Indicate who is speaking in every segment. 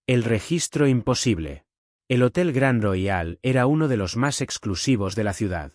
Speaker 1: El registro imposible. El Hotel Grand Royal era uno de los más exclusivos de la ciudad.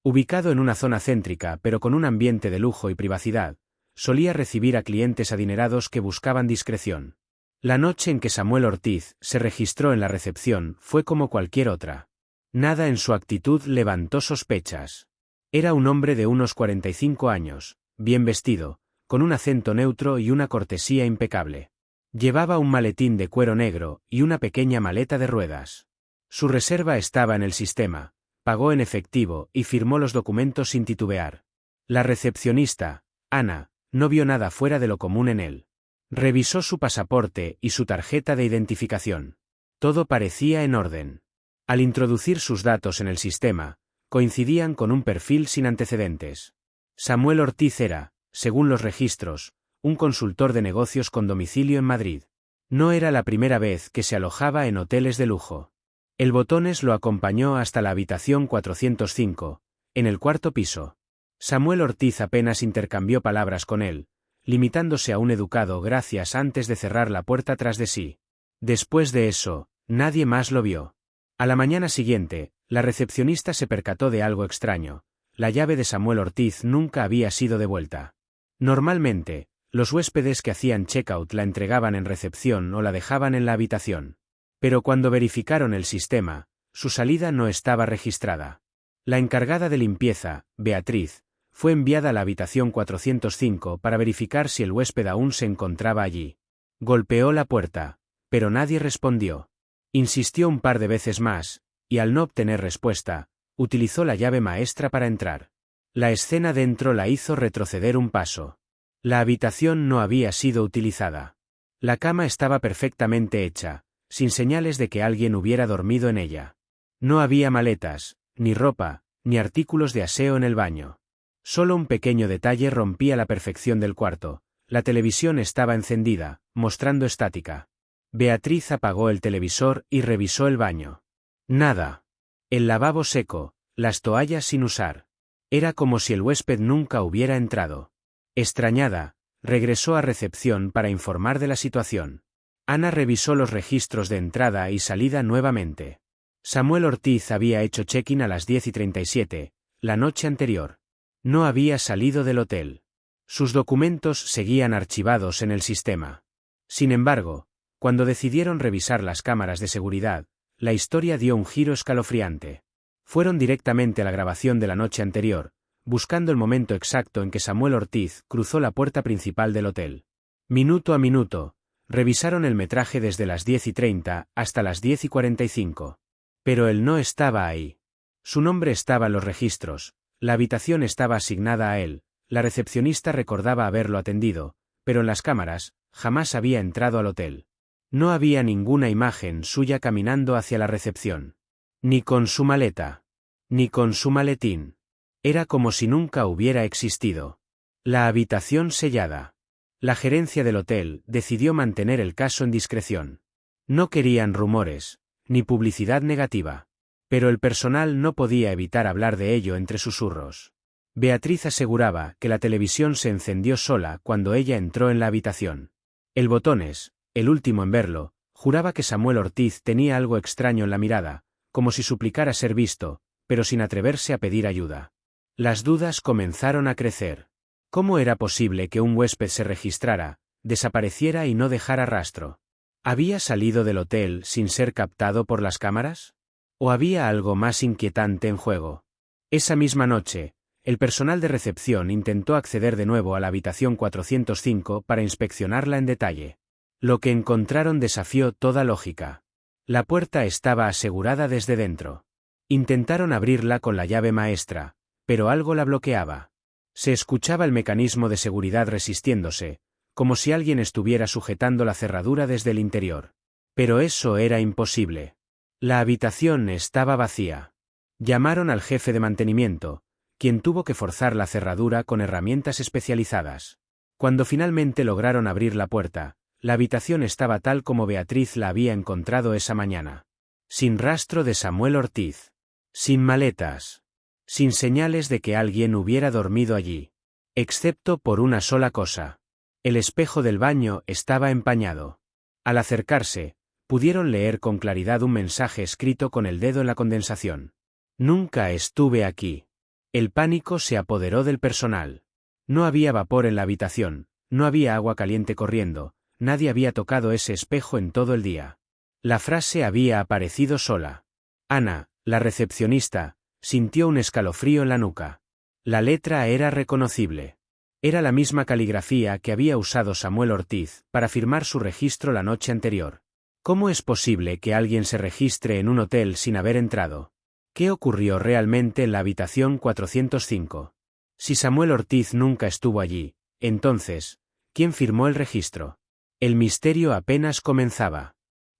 Speaker 1: Ubicado en una zona céntrica pero con un ambiente de lujo y privacidad, solía recibir a clientes adinerados que buscaban discreción. La noche en que Samuel Ortiz se registró en la recepción fue como cualquier otra. Nada en su actitud levantó sospechas. Era un hombre de unos 45 años, bien vestido, con un acento neutro y una cortesía impecable. Llevaba un maletín de cuero negro y una pequeña maleta de ruedas. Su reserva estaba en el sistema, pagó en efectivo y firmó los documentos sin titubear. La recepcionista, Ana, no vio nada fuera de lo común en él. Revisó su pasaporte y su tarjeta de identificación. Todo parecía en orden. Al introducir sus datos en el sistema, coincidían con un perfil sin antecedentes. Samuel Ortiz era, según los registros, un consultor de negocios con domicilio en Madrid. No era la primera vez que se alojaba en hoteles de lujo. El Botones lo acompañó hasta la habitación 405, en el cuarto piso. Samuel Ortiz apenas intercambió palabras con él, limitándose a un educado gracias antes de cerrar la puerta tras de sí. Después de eso, nadie más lo vio. A la mañana siguiente, la recepcionista se percató de algo extraño. La llave de Samuel Ortiz nunca había sido devuelta. Normalmente, los huéspedes que hacían check-out la entregaban en recepción o la dejaban en la habitación. Pero cuando verificaron el sistema, su salida no estaba registrada. La encargada de limpieza, Beatriz, fue enviada a la habitación 405 para verificar si el huésped aún se encontraba allí. Golpeó la puerta, pero nadie respondió. Insistió un par de veces más, y al no obtener respuesta, utilizó la llave maestra para entrar. La escena dentro la hizo retroceder un paso. La habitación no había sido utilizada. La cama estaba perfectamente hecha, sin señales de que alguien hubiera dormido en ella. No había maletas, ni ropa, ni artículos de aseo en el baño. Solo un pequeño detalle rompía la perfección del cuarto. La televisión estaba encendida, mostrando estática. Beatriz apagó el televisor y revisó el baño. Nada. El lavabo seco, las toallas sin usar. Era como si el huésped nunca hubiera entrado. Extrañada, regresó a recepción para informar de la situación. Ana revisó los registros de entrada y salida nuevamente. Samuel Ortiz había hecho check-in a las 10:37, la noche anterior. No había salido del hotel. Sus documentos seguían archivados en el sistema. Sin embargo, cuando decidieron revisar las cámaras de seguridad, la historia dio un giro escalofriante. Fueron directamente a la grabación de la noche anterior, buscando el momento exacto en que Samuel Ortiz cruzó la puerta principal del hotel. Minuto a minuto, revisaron el metraje desde las 10:30 hasta las 10:45. Pero él no estaba ahí. Su nombre estaba en los registros, la habitación estaba asignada a él, la recepcionista recordaba haberlo atendido, pero en las cámaras, jamás había entrado al hotel. No había ninguna imagen suya caminando hacia la recepción. Ni con su maleta. Ni con su maletín. Era como si nunca hubiera existido. La habitación sellada. La gerencia del hotel decidió mantener el caso en discreción. No querían rumores, ni publicidad negativa. Pero el personal no podía evitar hablar de ello entre susurros. Beatriz aseguraba que la televisión se encendió sola cuando ella entró en la habitación. El Botones, el último en verlo, juraba que Samuel Ortiz tenía algo extraño en la mirada, como si suplicara ser visto, pero sin atreverse a pedir ayuda. Las dudas comenzaron a crecer. ¿Cómo era posible que un huésped se registrara, desapareciera y no dejara rastro? ¿Había salido del hotel sin ser captado por las cámaras? ¿O había algo más inquietante en juego? Esa misma noche, el personal de recepción intentó acceder de nuevo a la habitación 405 para inspeccionarla en detalle. Lo que encontraron desafió toda lógica. La puerta estaba asegurada desde dentro. Intentaron abrirla con la llave maestra, pero algo la bloqueaba. Se escuchaba el mecanismo de seguridad resistiéndose, como si alguien estuviera sujetando la cerradura desde el interior. Pero eso era imposible. La habitación estaba vacía. Llamaron al jefe de mantenimiento, quien tuvo que forzar la cerradura con herramientas especializadas. Cuando finalmente lograron abrir la puerta, la habitación estaba tal como Beatriz la había encontrado esa mañana. Sin rastro de Samuel Ortiz. Sin maletas. Sin señales de que alguien hubiera dormido allí. Excepto por una sola cosa. El espejo del baño estaba empañado. Al acercarse, Pudieron leer con claridad un mensaje escrito con el dedo en la condensación. Nunca estuve aquí. El pánico se apoderó del personal. No había vapor en la habitación, no había agua caliente corriendo, nadie había tocado ese espejo en todo el día. La frase había aparecido sola. Ana, la recepcionista, sintió un escalofrío en la nuca. La letra era reconocible. Era la misma caligrafía que había usado Samuel Ortiz para firmar su registro la noche anterior. ¿Cómo es posible que alguien se registre en un hotel sin haber entrado? ¿Qué ocurrió realmente en la habitación 405? Si Samuel Ortiz nunca estuvo allí, entonces, ¿quién firmó el registro? El misterio apenas comenzaba.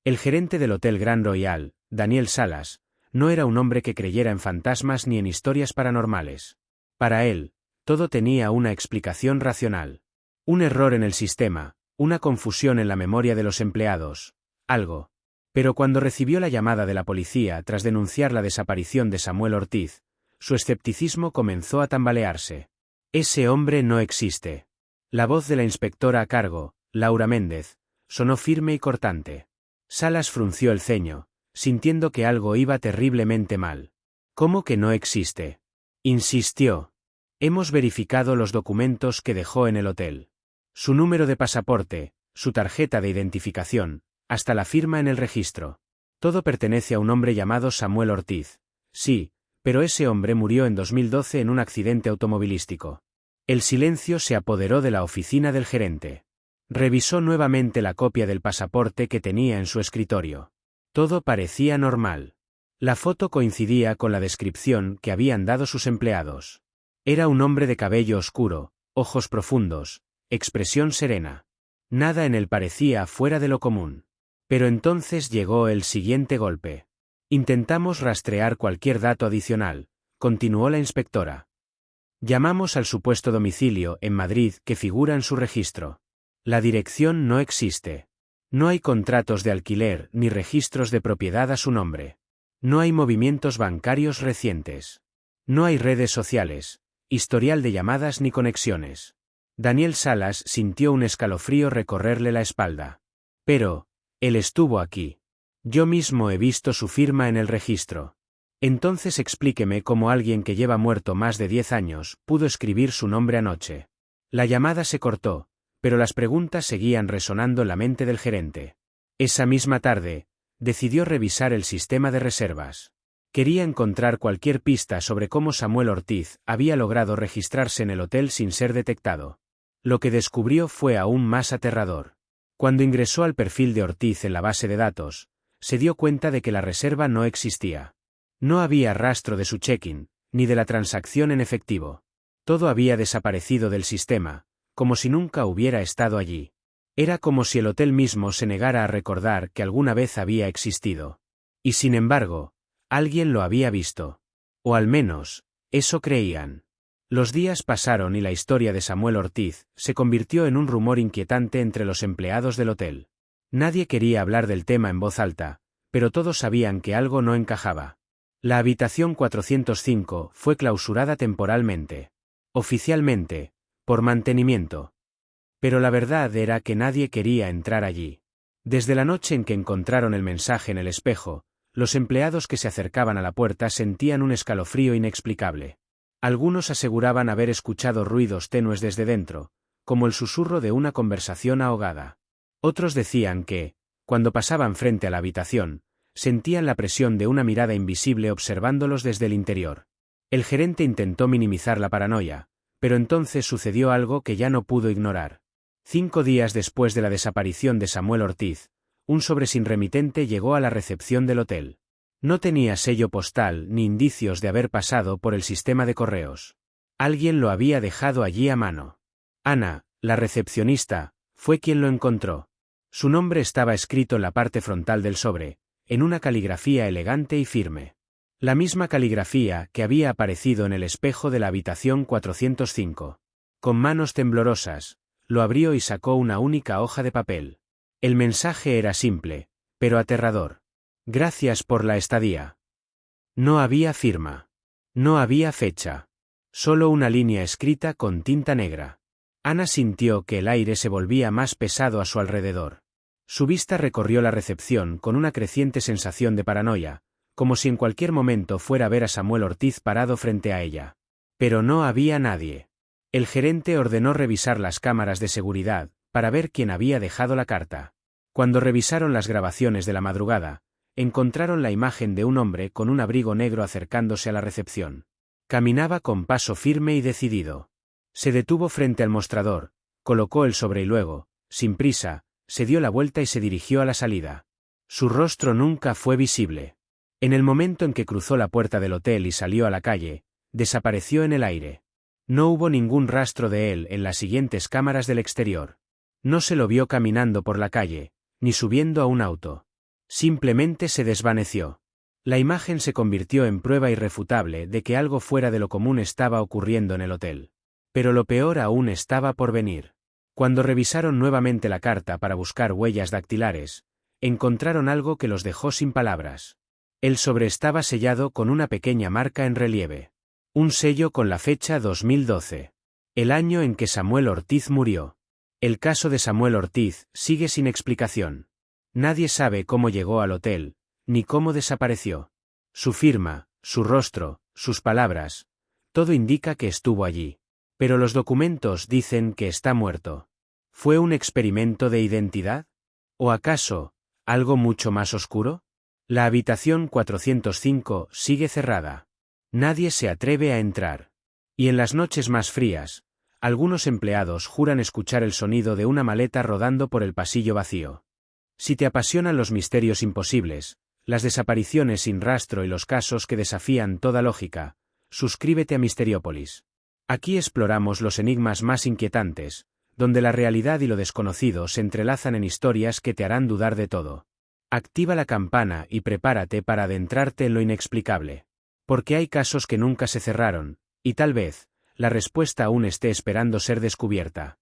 Speaker 1: El gerente del Hotel Grand Royal, Daniel Salas, no era un hombre que creyera en fantasmas ni en historias paranormales. Para él, todo tenía una explicación racional. Un error en el sistema, una confusión en la memoria de los empleados, algo. Pero cuando recibió la llamada de la policía tras denunciar la desaparición de Samuel Ortiz, su escepticismo comenzó a tambalearse. Ese hombre no existe. La voz de la inspectora a cargo, Laura Méndez, sonó firme y cortante. Salas frunció el ceño, sintiendo que algo iba terriblemente mal. ¿Cómo que no existe? Insistió. Hemos verificado los documentos que dejó en el hotel. Su número de pasaporte, su tarjeta de identificación, hasta la firma en el registro. Todo pertenece a un hombre llamado Samuel Ortiz. Sí, pero ese hombre murió en 2012 en un accidente automovilístico. El silencio se apoderó de la oficina del gerente. Revisó nuevamente la copia del pasaporte que tenía en su escritorio. Todo parecía normal. La foto coincidía con la descripción que habían dado sus empleados. Era un hombre de cabello oscuro, ojos profundos, expresión serena. Nada en él parecía fuera de lo común. Pero entonces llegó el siguiente golpe. Intentamos rastrear cualquier dato adicional, continuó la inspectora. Llamamos al supuesto domicilio en Madrid que figura en su registro. La dirección no existe. No hay contratos de alquiler ni registros de propiedad a su nombre. No hay movimientos bancarios recientes. No hay redes sociales, historial de llamadas ni conexiones. Daniel Salas sintió un escalofrío recorrerle la espalda. Pero, él estuvo aquí. Yo mismo he visto su firma en el registro. Entonces explíqueme cómo alguien que lleva muerto más de 10 años pudo escribir su nombre anoche. La llamada se cortó, pero las preguntas seguían resonando en la mente del gerente. Esa misma tarde, decidió revisar el sistema de reservas. Quería encontrar cualquier pista sobre cómo Samuel Ortiz había logrado registrarse en el hotel sin ser detectado. Lo que descubrió fue aún más aterrador. Cuando ingresó al perfil de Ortiz en la base de datos, se dio cuenta de que la reserva no existía. No había rastro de su check-in, ni de la transacción en efectivo. Todo había desaparecido del sistema, como si nunca hubiera estado allí. Era como si el hotel mismo se negara a recordar que alguna vez había existido. Y sin embargo, alguien lo había visto. O al menos, eso creían. Los días pasaron y la historia de Samuel Ortiz se convirtió en un rumor inquietante entre los empleados del hotel. Nadie quería hablar del tema en voz alta, pero todos sabían que algo no encajaba. La habitación 405 fue clausurada temporalmente. Oficialmente, por mantenimiento. Pero la verdad era que nadie quería entrar allí. Desde la noche en que encontraron el mensaje en el espejo, los empleados que se acercaban a la puerta sentían un escalofrío inexplicable. Algunos aseguraban haber escuchado ruidos tenues desde dentro, como el susurro de una conversación ahogada. Otros decían que, cuando pasaban frente a la habitación, sentían la presión de una mirada invisible observándolos desde el interior. El gerente intentó minimizar la paranoia, pero entonces sucedió algo que ya no pudo ignorar. 5 días después de la desaparición de Samuel Ortiz, un sobre sin remitente llegó a la recepción del hotel. No tenía sello postal ni indicios de haber pasado por el sistema de correos. Alguien lo había dejado allí a mano. Ana, la recepcionista, fue quien lo encontró. Su nombre estaba escrito en la parte frontal del sobre, en una caligrafía elegante y firme. La misma caligrafía que había aparecido en el espejo de la habitación 405. Con manos temblorosas, lo abrió y sacó una única hoja de papel. El mensaje era simple, pero aterrador. Gracias por la estadía. No había firma. No había fecha. Solo una línea escrita con tinta negra. Ana sintió que el aire se volvía más pesado a su alrededor. Su vista recorrió la recepción con una creciente sensación de paranoia, como si en cualquier momento fuera a ver a Samuel Ortiz parado frente a ella. Pero no había nadie. El gerente ordenó revisar las cámaras de seguridad, para ver quién había dejado la carta. Cuando revisaron las grabaciones de la madrugada, encontraron la imagen de un hombre con un abrigo negro acercándose a la recepción. Caminaba con paso firme y decidido. Se detuvo frente al mostrador, colocó el sobre y luego, sin prisa, se dio la vuelta y se dirigió a la salida. Su rostro nunca fue visible. En el momento en que cruzó la puerta del hotel y salió a la calle, desapareció en el aire. No hubo ningún rastro de él en las siguientes cámaras del exterior. No se lo vio caminando por la calle, ni subiendo a un auto. Simplemente se desvaneció. La imagen se convirtió en prueba irrefutable de que algo fuera de lo común estaba ocurriendo en el hotel. Pero lo peor aún estaba por venir. Cuando revisaron nuevamente la carta para buscar huellas dactilares, encontraron algo que los dejó sin palabras. El sobre estaba sellado con una pequeña marca en relieve. Un sello con la fecha 2012. El año en que Samuel Ortiz murió. El caso de Samuel Ortiz sigue sin explicación. Nadie sabe cómo llegó al hotel, ni cómo desapareció. Su firma, su rostro, sus palabras, todo indica que estuvo allí. Pero los documentos dicen que está muerto. ¿Fue un experimento de identidad? ¿O acaso, algo mucho más oscuro? La habitación 405 sigue cerrada. Nadie se atreve a entrar. Y en las noches más frías, algunos empleados juran escuchar el sonido de una maleta rodando por el pasillo vacío. Si te apasionan los misterios imposibles, las desapariciones sin rastro y los casos que desafían toda lógica, suscríbete a Misteriópolis. Aquí exploramos los enigmas más inquietantes, donde la realidad y lo desconocido se entrelazan en historias que te harán dudar de todo. Activa la campana y prepárate para adentrarte en lo inexplicable. Porque hay casos que nunca se cerraron, y tal vez, la respuesta aún esté esperando ser descubierta.